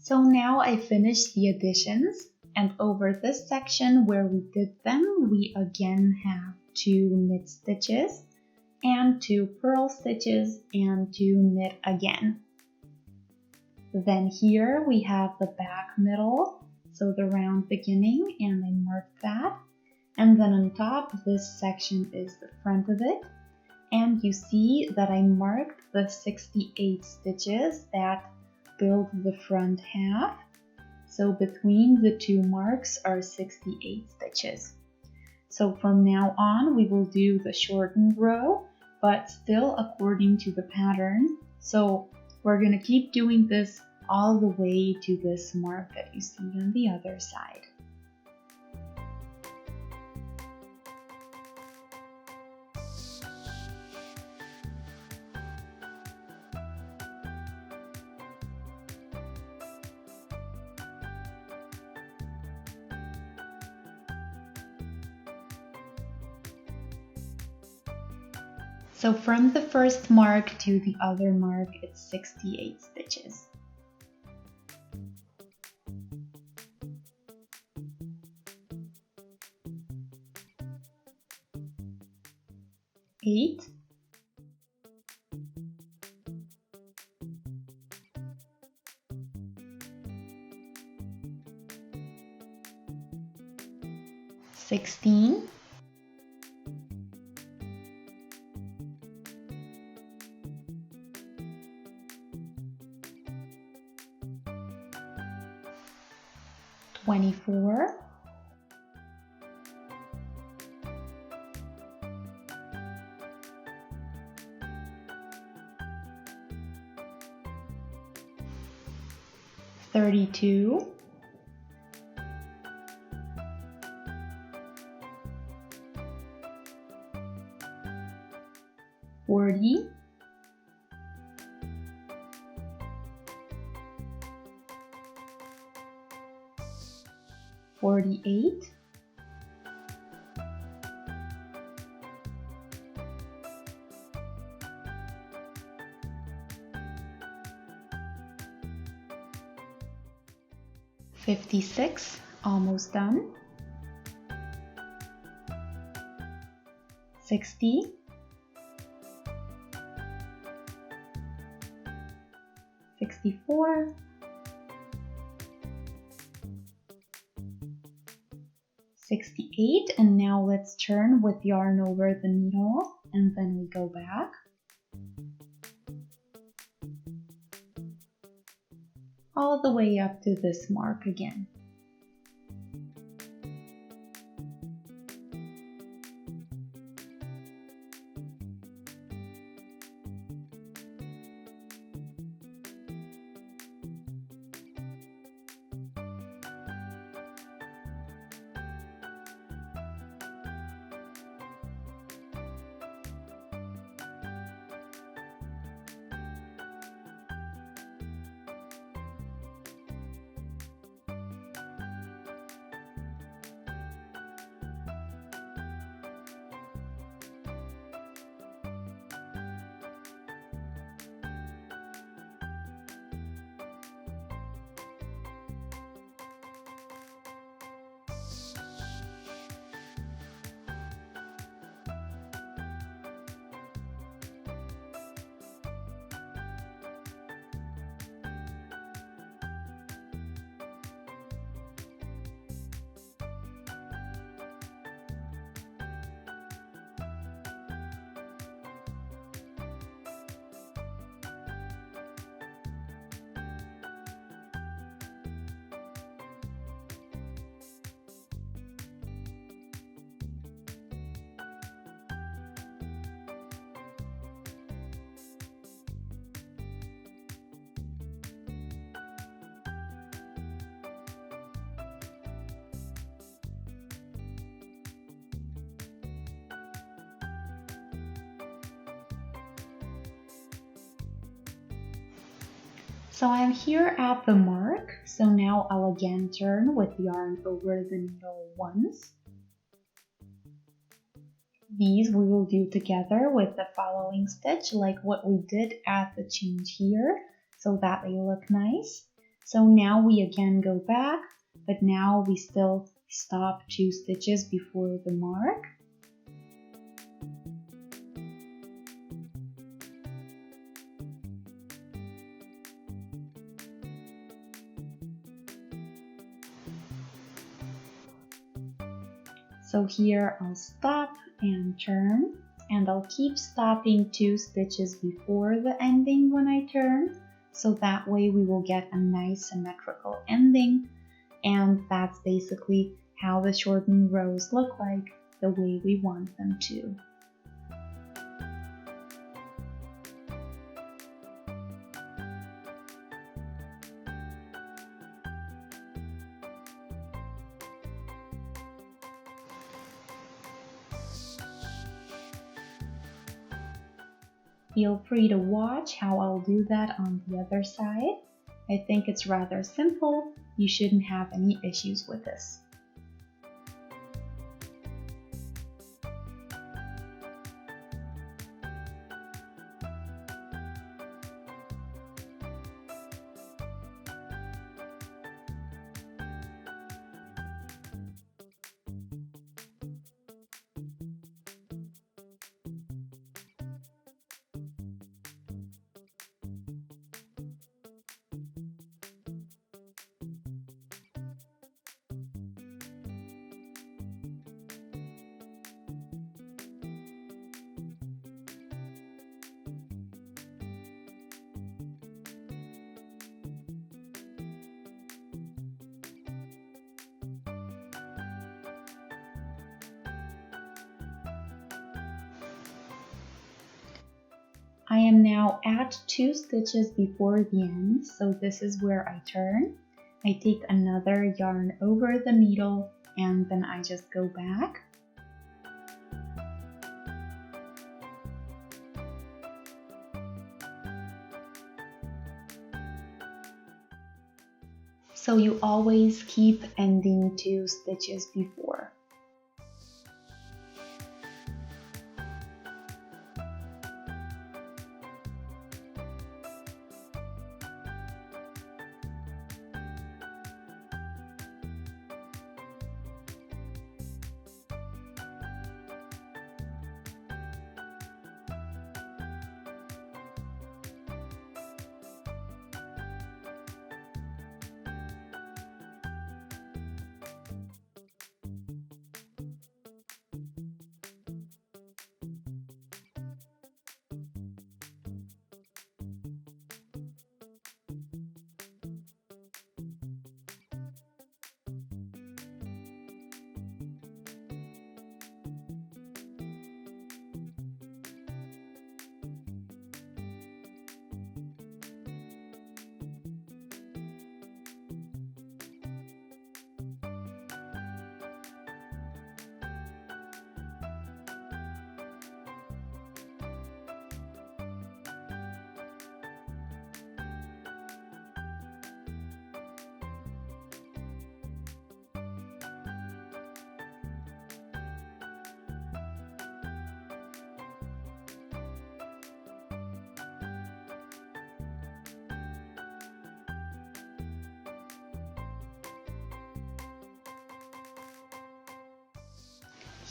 So now I finished the additions, and over this section where we did them, we again have 2 knit stitches and 2 purl stitches and 2 knit again. Then here we have the back middle, so the round beginning, and I marked that. And then on top, this section is the front of it. And you see that I marked the 68 stitches that build the front half. So between the 2 marks are 68 stitches. So from now on, we will do the shortened row, but still according to the pattern. So we're going to keep doing this all the way to this mark that you see on the other side. So from the first mark to the other mark, it's 68 stitches. Eight, 16, 24, 32, 40, 48, 56, almost done, 60, 64, 68, and now let's turn with yarn over the needle, and then we go back. All the way up to this mark again. So I'm here at the mark, so now I'll again turn with yarn over the needle once. These we will do together with the following stitch, like what we did at the change here, so that they look nice. So now we again go back, but now we still stop 2 stitches before the mark. So here I'll stop and turn, and I'll keep stopping 2 stitches before the ending when I turn, so that way we will get a nice symmetrical ending, and that's basically how the shortened rows look like, the way we want them to. Feel free to watch how I'll do that on the other side. I think it's rather simple. You shouldn't have any issues with this. I am now at 2 stitches before the end, so this is where I turn. I take another yarn over the needle and then I just go back. So you always keep ending 2 stitches before.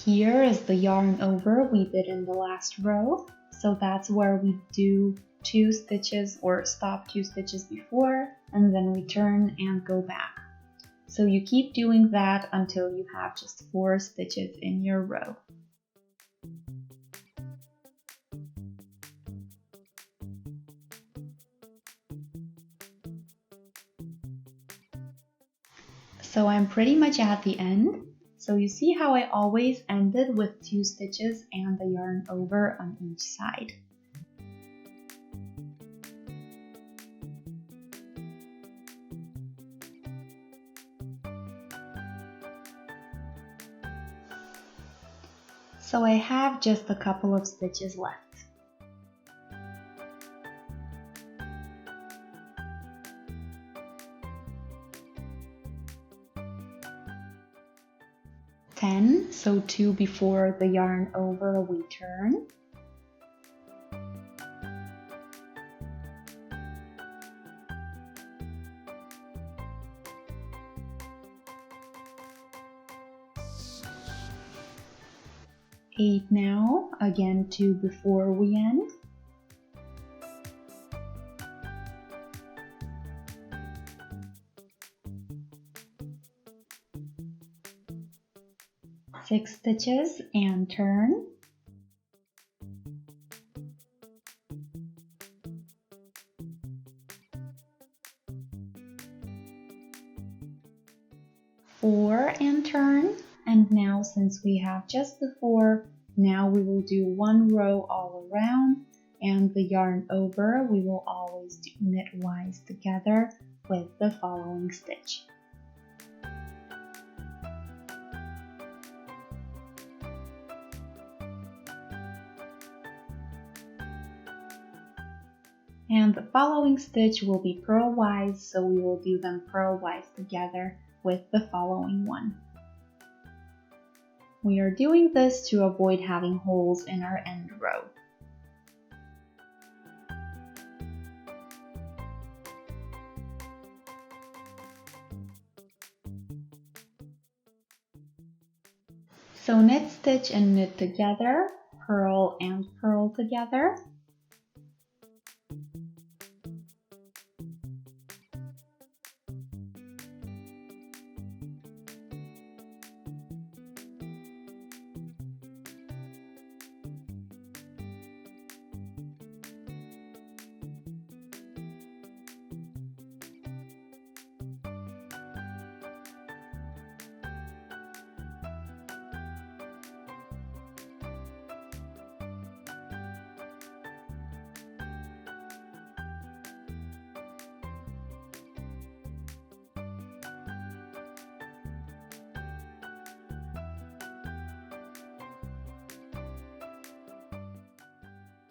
Here is the yarn over we did in the last row. So that's where we do 2 stitches or stop 2 stitches before, and then we turn and go back. So you keep doing that until you have just 4 stitches in your row. So I'm pretty much at the end. So you see how I always ended with 2 stitches and the yarn over on each side. So I have just a couple of stitches left. So 2 before the yarn over we turn. 8 now, again 2 before we end. 6 stitches and turn. 4 and turn. And now, since we have just the 4, now we will do 1 row all around, and the yarn over we will always do knitwise together with the following stitch. And the following stitch will be purlwise, so we will do them purlwise together with the following one. We are doing this to avoid having holes in our end row. So knit, stitch, and knit together, purl and purl together.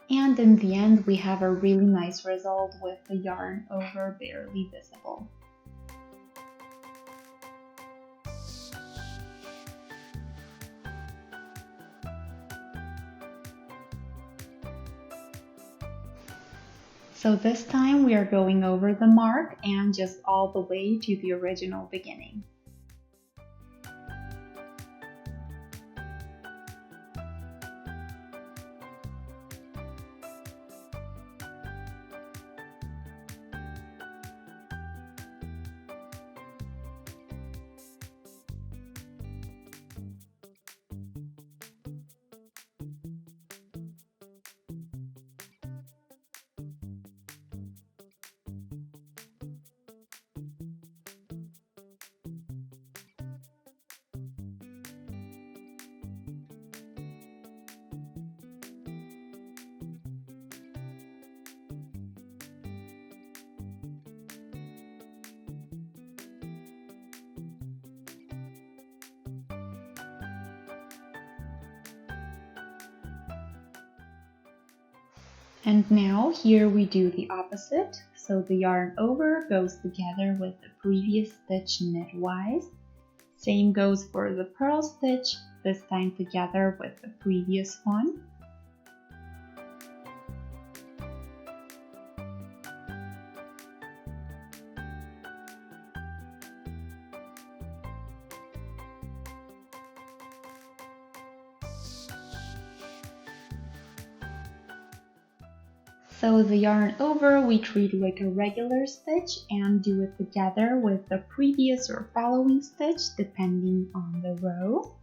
And in the end, we have a really nice result with the yarn over barely visible. So this time we are going over the mark and just all the way to the original beginning. And now here we do the opposite. So the yarn over goes together with the previous stitch knitwise. Same goes for the purl stitch, this time together with the previous one. So the yarn over we treat like a regular stitch and do it together with the previous or following stitch depending on the row.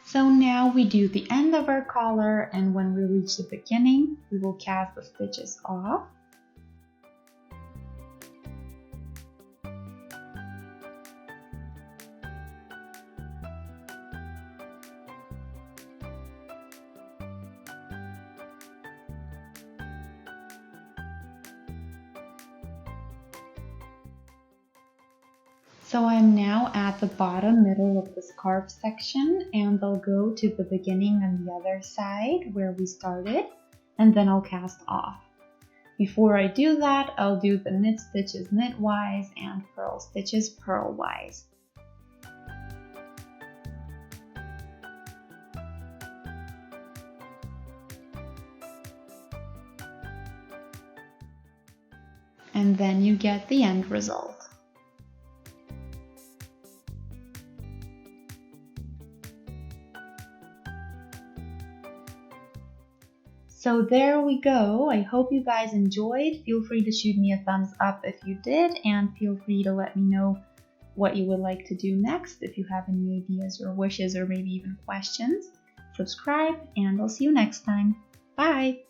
So now we do the end of our collar, and when we reach the beginning, we will cast the stitches off. So I'm now at the bottom middle of the scarf section, and I'll go to the beginning on the other side where we started, and then I'll cast off. Before I do that, I'll do the knit stitches knitwise and purl stitches purlwise. And then you get the end result. So there we go. I hope you guys enjoyed. Feel free to shoot me a thumbs up if you did, and feel free to let me know what you would like to do next if you have any ideas or wishes or maybe even questions. Subscribe, and I'll see you next time. Bye!